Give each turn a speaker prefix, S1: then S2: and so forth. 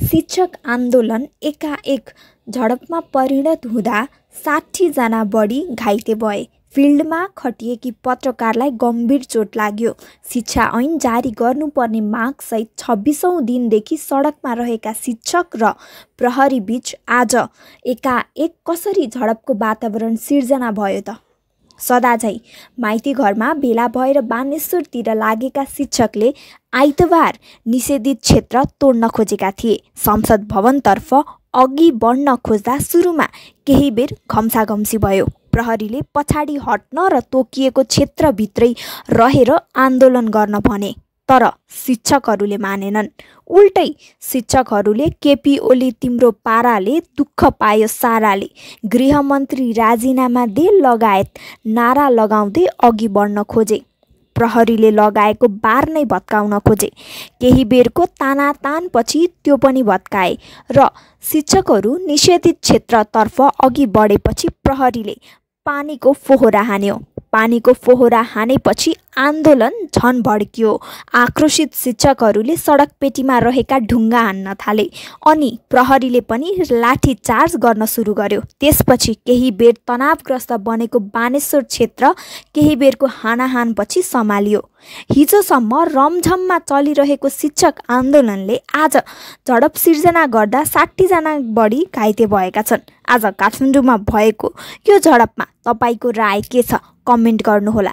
S1: शिक्षक आन्दोलन एकाएक झडपमा परिणत हुँदा 60 जना बढी घाइते भए। फिल्डमा खटिएकी पत्रकारलाई गम्भीर चोट लाग्यो। शिक्षा ऐन जारी गर्नुपर्ने मागसहित 26औं दिनदेखि सडकमा रहेका शिक्षक र प्रहरी बीच आज एकाएक कसरी झडपको वातावरण सिर्जना भयो त? सदाझै माइती घरमा भेला भएर बानेश्वरतिर लागेका शिक्षकले आइतबार निषेधित क्षेत्र तोड्न खोजेका थिए। संसद भवनतर्फ अघि बढ्न खोज्दा सुरुमा केही बेर घम्साघम्सी भयो। प्रहरीले पछाडि हट्न र तोकिएको क्षेत्रभित्रै रहेर आन्दोलन गर्न भने, तर शिक्षकहरूले मानेनन्। उल्टै शिक्षकहरूले केपी ओली तिम्रो पाराले दुःख पायो साराले, गृहमन्त्री राजीनामा दे लगायत नारा लगाउँदै अघि बढ्न खोजे। प्रहरीले लगाएको बार नै भत्काउन खोजे। केही बेरको तानातानपछि त्यो पनि भत्काए र शिक्षकहरू निषेधित क्षेत्रतर्फ अघि बढेपछि प्रहरीले पानीको फोहरा हान्यो। पानीको फोहरा हानेपछि आन्दोलन झन भड्कियो। आक्रोशित शिक्षकहरूले सडक पेटीमा रहेका ढुङ्गा हान्न थाले अनि प्रहरीले पनि लाठी चार्ज गर्न सुरु गर्यो। त्यसपछि केही बेर तनावग्रस्त बनेको बानेश्वर क्षेत्र केही बेरको हानाहानपछि सम्हालियो। हिजोसम्म रमझममा चलिरहेको शिक्षक आन्दोलनले आज झडप सिर्जना गर्दा 60 जना बढी घाइते भएका छन्। आज काठमाडौँमा भएको यो झडपमा तपाईको राय के छ? कमेन्ट गर्नुहोला।